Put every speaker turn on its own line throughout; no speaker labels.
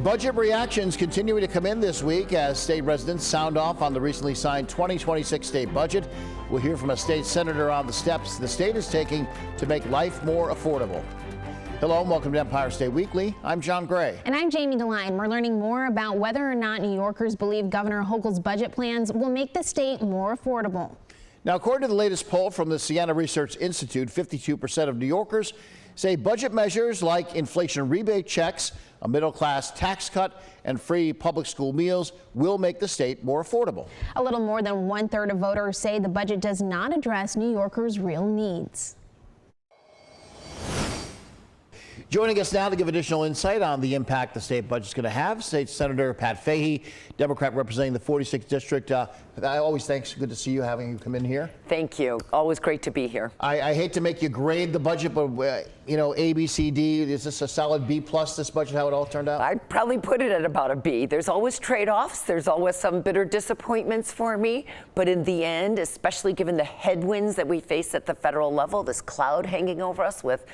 Budget reactions continuing to come in this week as state residents sound off on the recently signed 2026 state budget. We'll hear from a state senator on the steps the state is taking to make life more affordable. Hello and welcome to Empire State Weekly. I'm John Gray.
And I'm Jamie DeLine. We're learning more about whether or not New Yorkers believe Governor Hochul's budget plans will make the state more affordable.
Now, according to the latest poll from the Siena Research Institute, 52% of New Yorkers say budget measures like inflation rebate checks, a middle-class tax cut, and free public school meals will make the state more affordable.
A little more than 1/3 of voters say the budget does not address New Yorkers' real needs.
Joining us now to give additional insight on the impact the state budget is going to have, State Senator Pat Fahey, Democrat representing the 46th District. Thanks. Good to see you, having you come in here.
Thank you. Always great to be here.
I hate to make you grade the budget, but, A, B, C, D, is this a solid B plus, this budget, how it all turned out?
I'd probably put it at about a B. There's always trade-offs. There's always some bitter disappointments for me. But in the end, especially given the headwinds that we face at the federal level, this cloud hanging over us with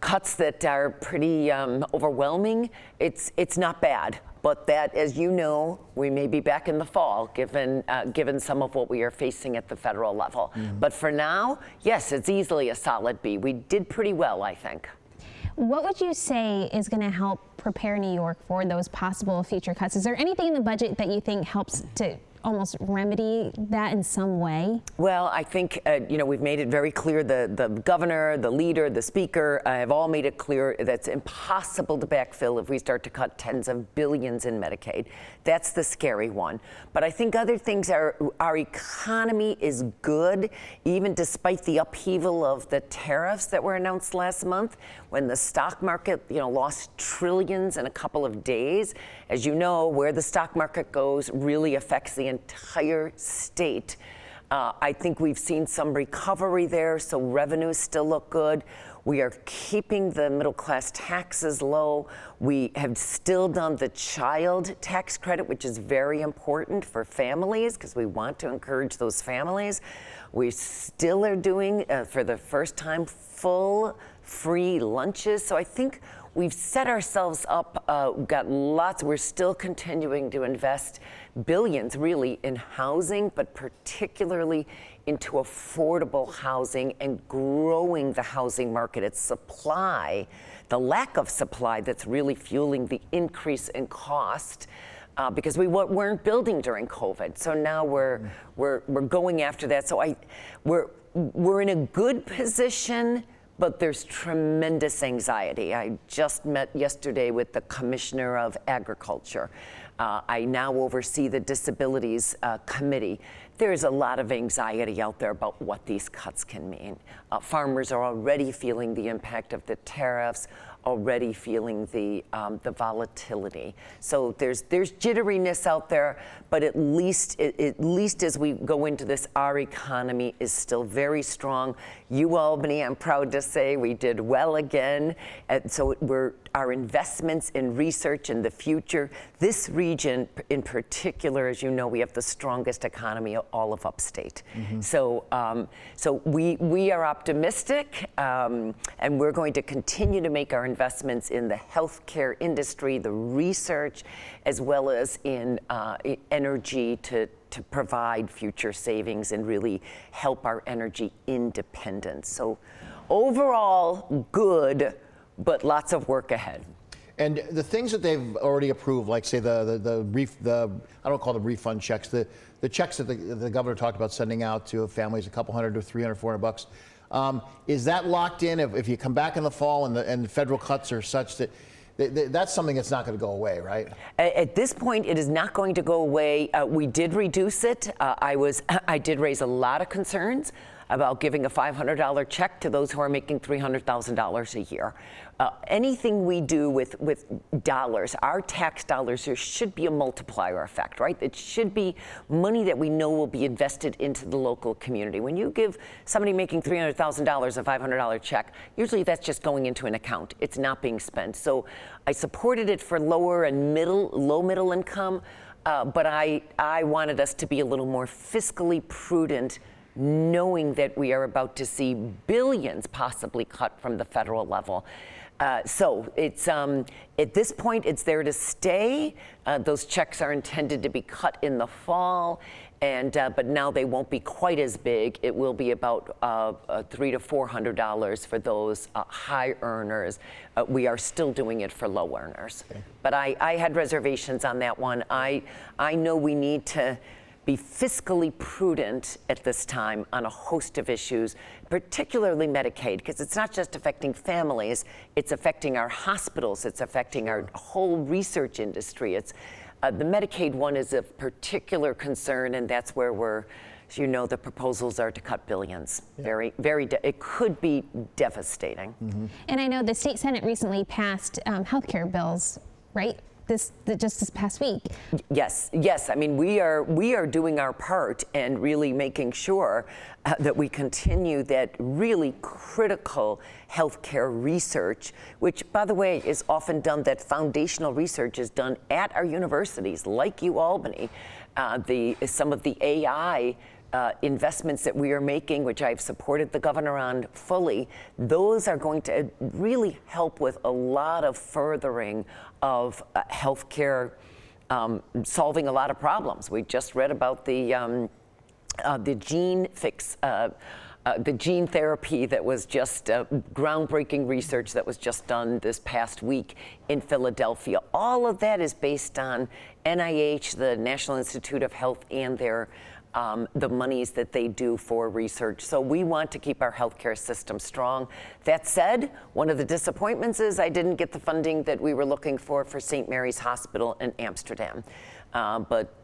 cuts that are pretty overwhelming, it's not bad. But that, as you know, we may be back in the fall, given some of what we are facing at the federal level. But for now, yes, it's easily a solid B. We did pretty well, I think.
What would you say is going to help prepare New York for those possible future cuts? Is there anything in the budget that you think helps to almost remedy that in some way?
Well, I think, we've made it very clear, the governor, the leader, the speaker have all made it clear that's impossible to backfill if we start to cut tens of billions in Medicaid. That's the scary one. But I think other things are, our economy is good, even despite the upheaval of the tariffs that were announced last month, when the stock market, lost trillions in a couple of days. As you know, where the stock market goes really affects the entire state. I think we've seen some recovery there, so revenues still look good. We are keeping the middle class taxes low. We have still done the child tax credit, which is very important for families because we want to encourage those families. We still are doing, for the first time, full free lunches. So I think we've set ourselves up, we're still continuing to invest billions really in housing, but particularly into affordable housing and growing the housing market. It's supply, the lack of supply that's really fueling the increase in cost. Because we weren't building during COVID, so now we're going after that. So we're in a good position, but there's tremendous anxiety. I just met yesterday with the Commissioner of Agriculture. I now oversee the Disabilities Committee. There's a lot of anxiety out there about what these cuts can mean. Farmers are already feeling the impact of the tariffs, already feeling the volatility. So there's jitteriness out there, but at least as we go into this, our economy is still very strong. UAlbany, I'm proud to say, we did well again. And so our investments in research in the future, this region in particular, as you know, we have the strongest economy of all of upstate. So we are optimistic, and we're going to continue to make our investments in the healthcare industry, the research, as well as in energy to provide future savings and really help our energy independence. So overall, good, but lots of work ahead.
And the things that they've already approved, like say the I don't call them refund checks, the checks that the governor talked about sending out to families, a couple hundred to $300, $400. Is that locked in? If you come back in the fall and the federal cuts are such that that's something that's not going to go away, right?
At this point, it is not going to go away. We did reduce it. I did raise a lot of concerns about giving a $500 check to those who are making $300,000 a year. Anything we do with dollars, our tax dollars, there should be a multiplier effect, right? It should be money that we know will be invested into the local community. When you give somebody making $300,000 a $500 check, usually that's just going into an account. It's not being spent. So I supported it for lower and low middle income, but I wanted us to be a little more fiscally prudent, knowing that we are about to see billions possibly cut from the federal level. So it's at this point, it's there to stay. Those checks are intended to be cut in the fall, and but now they won't be quite as big. It will be about $300 to $400 for those high earners. We are still doing it for low earners. Okay. But I had reservations on that one. I know we need to be fiscally prudent at this time on a host of issues, particularly Medicaid, because it's not just affecting families, it's affecting our hospitals, it's affecting our whole research industry. It's the Medicaid one is of particular concern, and that's where we're, as you know, the proposals are to cut billions. Yeah. It could be devastating. Mm-hmm.
And I know the state Senate recently passed healthcare bills, right? Just this past week.
Yes. I mean, we are doing our part and really making sure that we continue that really critical healthcare research, which, by the way, is often done. That foundational research is done at our universities, like UAlbany. Some of the AI investments that we are making, which I've supported the governor on fully, those are going to really help with a lot of furthering of healthcare, solving a lot of problems. We just read about the gene fix, the gene therapy that was just groundbreaking research that was just done this past week in Philadelphia. All of that is based on NIH, the National Institute of Health, and their the monies that they do for research. So we want to keep our healthcare system strong. That said, one of the disappointments is I didn't get the funding that we were looking for St. Mary's Hospital in Amsterdam. But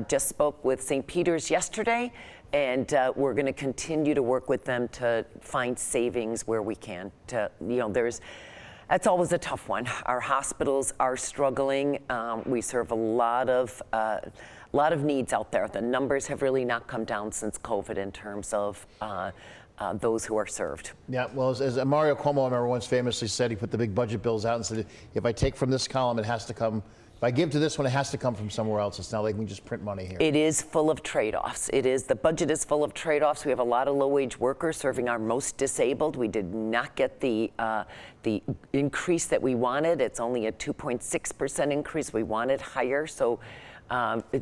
just spoke with St. Peter's yesterday, and we're going to continue to work with them to find savings where we can. That's always a tough one. Our hospitals are struggling. We serve a lot of needs out there. The numbers have really not come down since COVID in terms of those who are served. Yeah, well, as Mario Cuomo, I remember, once famously said, he put the big budget bills out and said, if I take from this column, it has to come. If I give to this one, it has to come from somewhere else. It's not like we can just print money here. It is full of trade-offs. The budget is full of trade-offs. We have a lot of low-wage workers serving our most disabled. We did not get the increase that we wanted. It's only a 2.6% increase. We wanted higher. So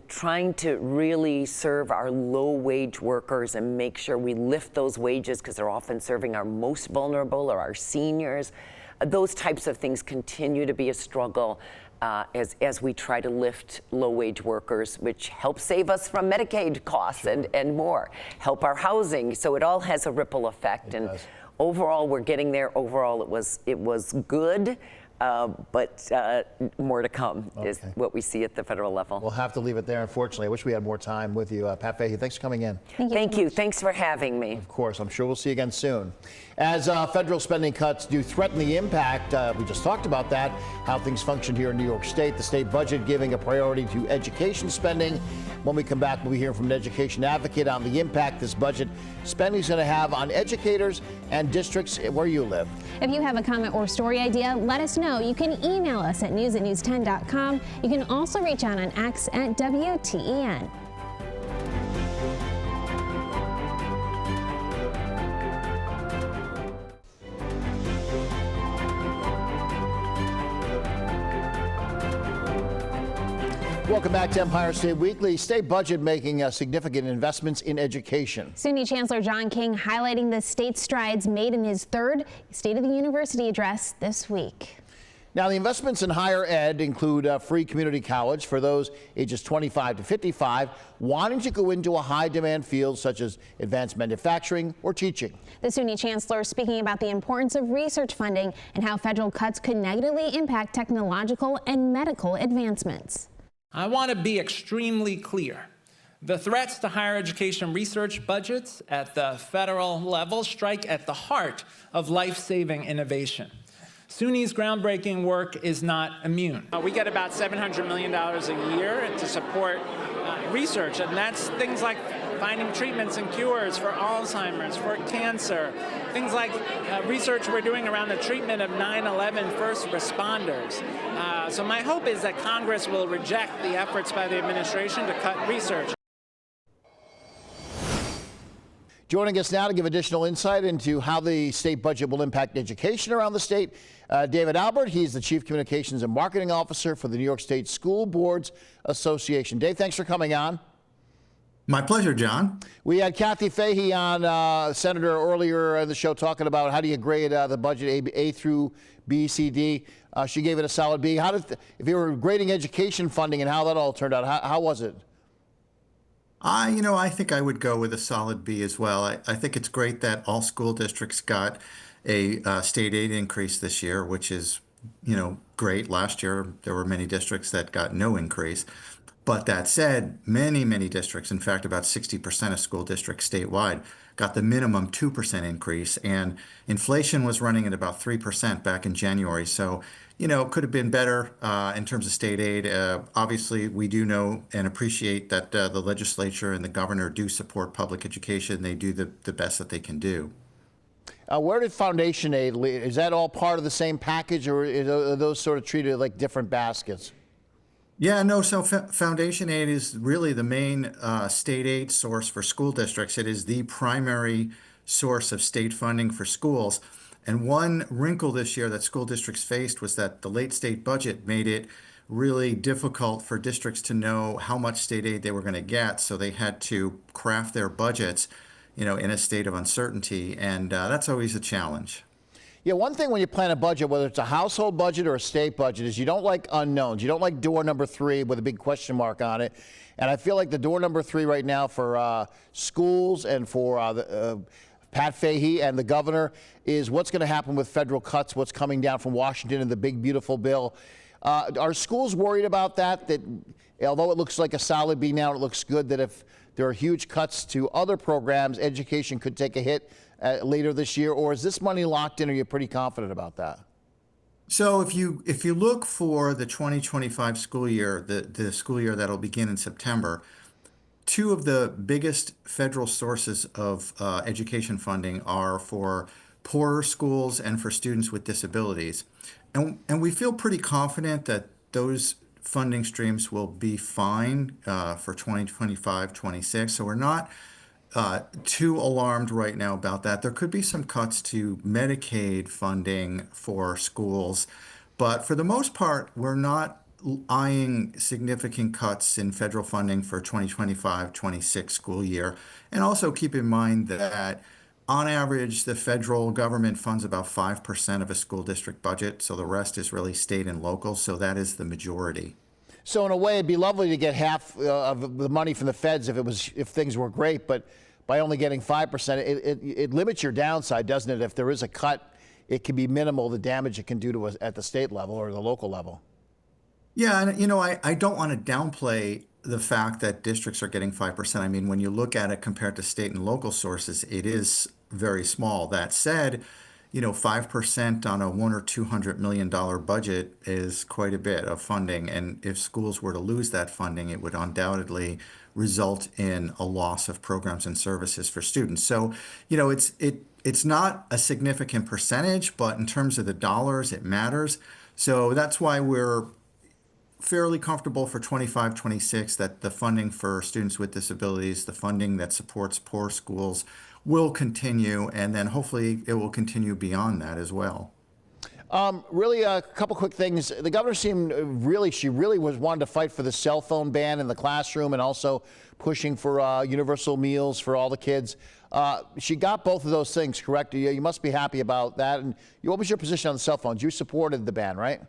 trying to really serve our low-wage workers and make sure we lift those wages, because they're often serving our most vulnerable or our seniors. Those types of things continue to be a struggle as we try to lift low-wage workers, which helps save us from Medicaid costs and more, help our housing. So it all has a ripple effect. And overall, we're getting there. Overall, it was good. But more to come is what we see at the federal level. We'll have to leave it there, unfortunately. I wish we had more time with you. Pat Fahey, thanks for coming in. Thank you. Thanks for having me. Of course. I'm sure we'll see you again soon. As federal spending cuts do threaten the impact, we just talked about that, how things function here in New York State, the state budget giving a priority to education spending. When we come back, we'll be hearing from an education advocate on the impact this budget spending is going to have on educators and districts where you live. If you have a comment or story idea, let us know. You can email us at news@news10.com. You can also reach out on X at WTEN. Welcome back to Empire State Weekly. State budget making significant investments in education. SUNY Chancellor John King highlighting the state's strides made in his third State of the University address this week. Now, the investments in higher ed include free community college for those ages 25 to 55 wanting to go into a high-demand field such as advanced manufacturing or teaching. The SUNY Chancellor speaking about the importance of research funding and how federal cuts could negatively impact technological and medical advancements.
I want to be extremely clear. The threats to higher education research budgets at the federal level strike at the heart of life-saving innovation. SUNY's groundbreaking work is not immune. We get about $700 million a year to support research, and that's things like finding treatments and cures for Alzheimer's, for cancer, things like research we're doing around the treatment of 9/11 first responders. So my hope is that Congress will reject the efforts by the administration to cut research.
Joining us now to give additional insight into how the state budget will impact education around the state, David Albert. He's the Chief Communications and Marketing Officer for the New York State School Boards Association. Dave, thanks for coming on.
My pleasure, John.
We had Kathy Fahey on, Senator, earlier in the show talking about how do you grade the budget A through B, C, D. She gave it a solid B. If you were grading education funding and how that all turned out, how was it?
I think I would go with a solid B as well. I think it's great that all school districts got a state aid increase this year, which is, great. Last year, there were many districts that got no increase. But that said, many districts, in fact, about 60% of school districts statewide, got the minimum 2% increase. And inflation was running at about 3% back in January. So, it could have been better in terms of state aid. Obviously, we do know and appreciate that the legislature and the governor do support public education. They do the best that they can do.
Where did foundation aid lead? Is that all part of the same package, or are those sort of treated like different baskets?
Yeah, no, so foundation aid is really the main state aid source for school districts. It is the primary source of state funding for schools. And one wrinkle this year that school districts faced was that the late state budget made it really difficult for districts to know how much state aid they were going to get. So they had to craft their budgets, in a state of uncertainty. And that's always a challenge.
Yeah, one thing when you plan a budget, whether it's a household budget or a state budget, is you don't like unknowns. You don't like door number 3 with a big question mark on it. And I feel like the door number 3 right now for schools and for Pat Fahey and the governor is what's going to happen with federal cuts, what's coming down from Washington and the big, beautiful bill. Are schools worried about that although it looks like a solid B now, it looks good, that if there are huge cuts to other programs, education could take a hit later this year? Or is this money locked in? Are you pretty confident about that?
So if you look for the 2025 school year, the school year that'll begin in September, 2 of the biggest federal sources of education funding are for poorer schools and for students with disabilities. And we feel pretty confident that those funding streams will be fine for 2025-26. So we're not too alarmed right now about that. There could be some cuts to Medicaid funding for schools, but for the most part, we're not eyeing significant cuts in federal funding for 2025-26 school year. And also keep in mind that on average, the federal government funds about 5% of a school district budget. So the rest is really state and local. So that is the majority.
So in a way, it'd be lovely to get half of the money from the feds if things were great. But by only getting 5%, it limits your downside, doesn't it? If there is a cut, it can be minimal, the damage it can do to us at the state level or the local level.
Yeah, and I don't want to downplay the fact that districts are getting 5%. I mean, when you look at it compared to state and local sources, it is very small. That said, 5% on a $100 or $200 million budget is quite a bit of funding. And if schools were to lose that funding, it would undoubtedly result in a loss of programs and services for students. So, it's not a significant percentage, but in terms of the dollars, it matters. So that's why we're fairly comfortable for 25-26 that the funding for students with disabilities, the funding that supports poor schools, will continue, and then hopefully it will continue beyond that as well.
Really, a couple quick things. The governor seemed she really was wanting to fight for the cell phone ban in the classroom and also pushing for universal meals for all the kids. She got both of those things, correct? You must be happy about that. And what was your position on the cell phones? You supported the ban, right?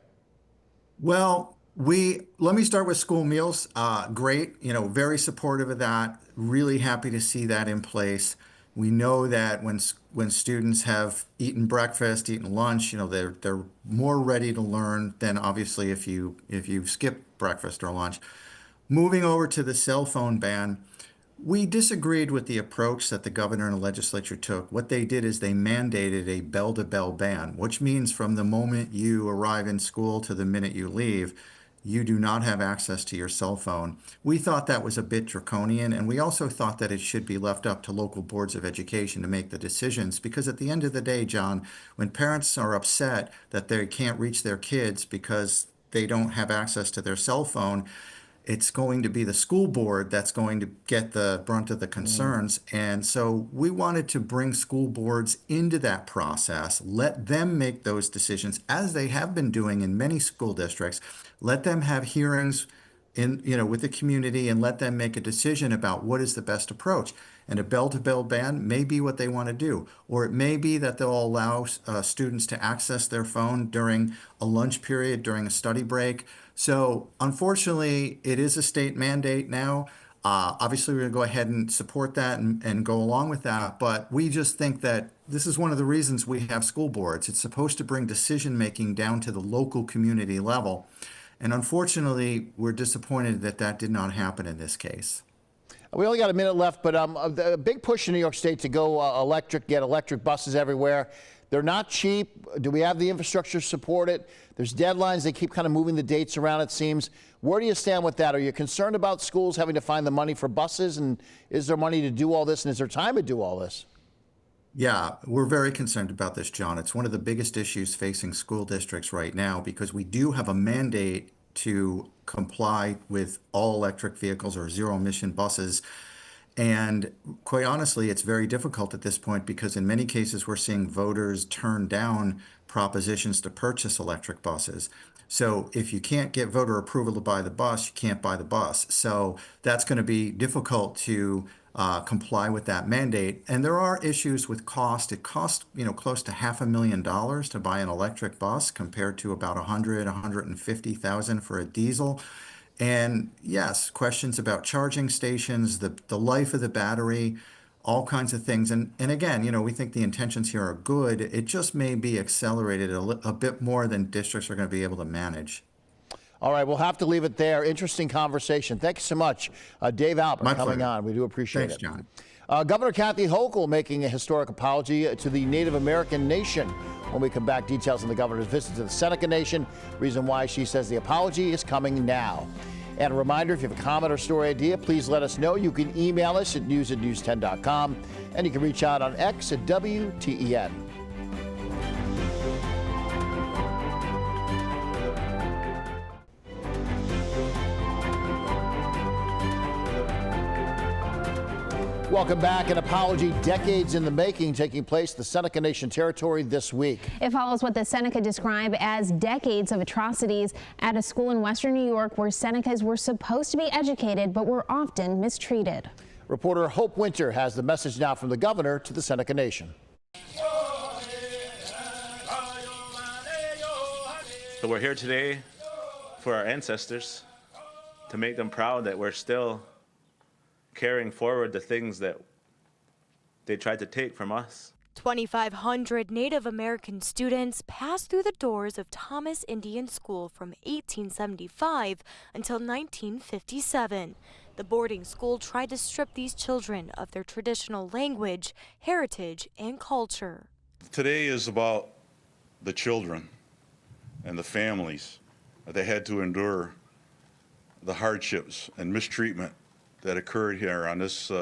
Well, let me start with school meals. Great, very supportive of that. Really happy to see that in place. We know that when students have eaten breakfast, eaten lunch, they're more ready to learn than obviously if you skip breakfast or lunch. Moving over to the cell phone ban, we disagreed with the approach that the governor and the legislature took. What they did is they mandated a bell-to-bell ban, which means from the moment you arrive in school to the minute you leave, you do not have access to your cell phone. We thought that was a bit draconian, and we also thought that it should be left up to local boards of education to make the decisions, because at the end of the day, John, when parents are upset that they can't reach their kids because they don't have access to their cell phone, it's going to be the school board that's going to get the brunt of the concerns. And so we wanted to bring school boards into that process, let them make those decisions as they have been doing in many school districts, let them have hearings with the community and let them make a decision about what is the best approach. And a bell-to-bell ban may be what they want to do, or it may be that they'll allow students to access their phone during a lunch period, during a study break. So unfortunately, it is a state mandate now. Obviously, we're going to go ahead and support that and go along with that. But we just think that this is one of the reasons we have school boards. It's supposed to bring decision-making down to the local community level. And unfortunately, we're disappointed that that did not happen in this case.
We only got a minute left, but a big push in New York State to go electric, get electric buses everywhere. They're not cheap. Do we have the infrastructure to support it? There's deadlines. They keep kind of moving the dates around, it seems. Where do you stand with that? Are you concerned about schools having to find the money for buses? And is there money to do all this? And is there time to do all this?
Yeah, we're very concerned about this, John. It's one of the biggest issues facing school districts right now because we do have a mandate to comply with all electric vehicles or zero emission buses. And quite honestly, it's very difficult at this point because in many cases we're seeing voters turn down propositions to purchase electric buses. So if you can't get voter approval to buy the bus, you can't buy the bus. So that's going to be difficult to comply with that mandate. And there are issues with cost. It costs, close to $500,000 to buy an electric bus compared to about $150,000 for a diesel. And yes, questions about charging stations, the life of the battery, all kinds of things. And again, we think the intentions here are good. It just may be accelerated a bit more than districts are going to be able to manage.
All right, we'll have to leave it there. Interesting conversation. Thank you so much, Dave Albert,
My
coming
pleasure.
on. We do appreciate
Thanks,
it.
John.
Governor Kathy Hochul making a historic apology to the Native American nation. When we come back, details on the governor's visit to the Seneca Nation, reason why she says the apology is coming now. And a reminder, if you have a comment or story idea, please let us know. You can email us at news@news10.com, and you can reach out on X at WTEN. Welcome back. An apology decades in the making taking place in the Seneca Nation territory this week.
It follows what the Seneca describe as decades of atrocities at a school in Western New York where Senecas were supposed to be educated but were often mistreated.
Reporter Hope Winter has the message now from the governor to the Seneca Nation.
So we're here today for our ancestors, to make them proud that we're still carrying forward the things that they tried to take from us.
2,500 Native American students passed through the doors of Thomas Indian School from 1875 until 1957. The boarding school tried to strip these children of their traditional language, heritage, and culture.
Today is about the children and the families that had to endure the hardships and mistreatment that occurred here on this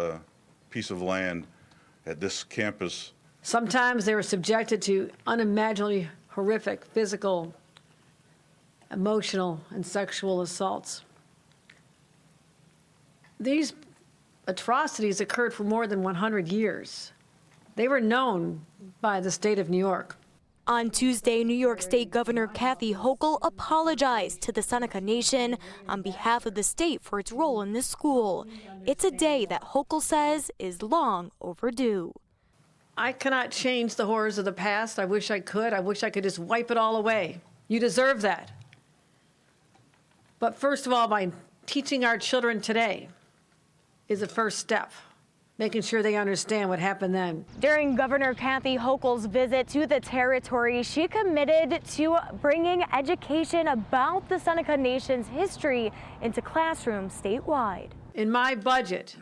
piece of land at this campus.
Sometimes they were subjected to unimaginably horrific physical, emotional, and sexual assaults. These atrocities occurred for more than 100 years. They were known by the state of New York.
On Tuesday, New York State Governor Kathy Hochul apologized to the Seneca Nation on behalf of the state for its role in this school. It's a day that Hochul says is long overdue.
I cannot change the horrors of the past. I wish I could. I wish I could just wipe it all away. You deserve that. But first of all, by teaching our children today is a first step, making sure they understand what happened then.
During Governor Kathy Hochul's visit to the territory, she committed to bringing education about the Seneca Nation's history into classrooms statewide.
In my budget,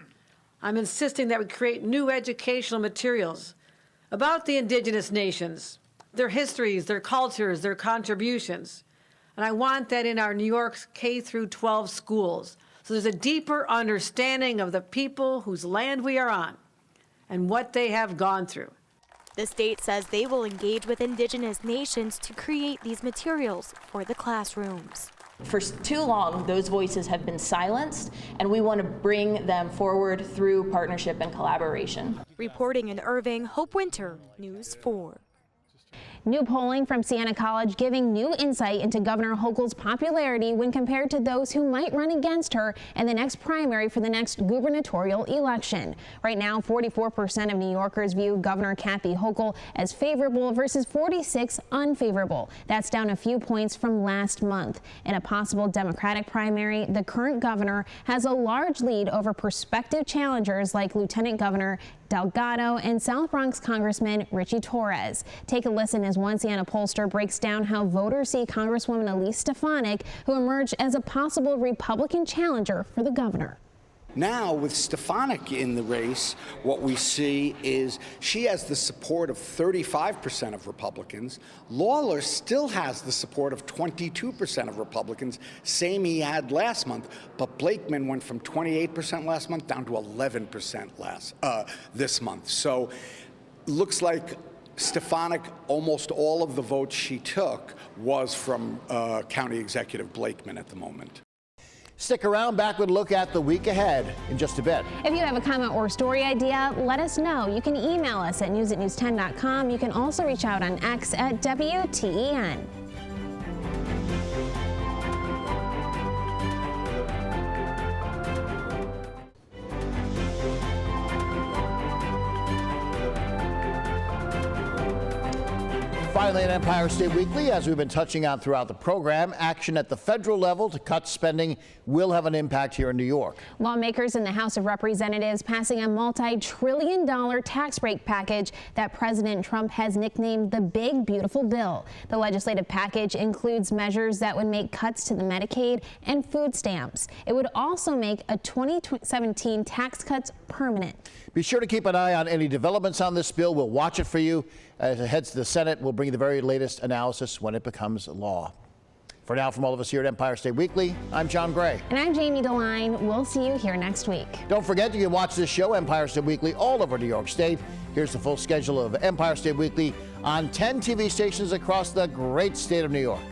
I'm insisting that we create new educational materials about the indigenous nations, their histories, their cultures, their contributions. And I want that in our New York K through 12 schools. So there's a deeper understanding of the people whose land we are on and what they have gone through.
The state says they will engage with indigenous nations to create these materials for the classrooms.
For too long, those voices have been silenced, and we want to bring them forward through partnership and collaboration.
Reporting in Irving, Hope Winter, News 4.
New polling from Siena College giving new insight into Governor Hochul's popularity when compared to those who might run against her in the next primary for the next gubernatorial election. Right now, 44% of New Yorkers view Governor Kathy Hochul as favorable versus 46% unfavorable. That's down a few points from last month. In a possible Democratic primary, the current governor has a large lead over prospective challengers like Lieutenant Governor Delgado and South Bronx Congressman Richie Torres. Take a listen as one Siena pollster breaks down how voters see Congresswoman Elise Stefanik, who emerged as a possible Republican challenger for the governor.
Now, with Stefanik in the race, what we see is she has the support of 35% of Republicans. Lawler still has the support of 22% of Republicans, same he had last month. But Blakeman went from 28% last month down to 11% this month. So, looks like Stefanik, almost all of the votes she took was from County Executive Blakeman at the moment.
Stick around, back with a look at the week ahead in just a bit.
If you have a comment or story idea, let us know. You can email us at news@news10.com. You can also reach out on X at WTEN.
Finally, in Empire State Weekly, as we've been touching on throughout the program, action at the federal level to cut spending will have an impact here in New York.
Lawmakers in the House of Representatives passing a multi-trillion-dollar tax break package that President Trump has nicknamed the Big Beautiful Bill. The legislative package includes measures that would make cuts to the Medicaid and food stamps. It would also make a 2017 tax cuts permanent.
Be sure to keep an eye on any developments on this bill. We'll watch it for you. As it heads to the Senate, we'll bring you the very latest analysis when it becomes law. For now, from all of us here at Empire State Weekly, I'm John Gray.
And I'm Jamie DeLine. We'll see you here next week.
Don't forget, you can watch this show, Empire State Weekly, all over New York State. Here's the full schedule of Empire State Weekly on 10 TV stations across the great state of New York.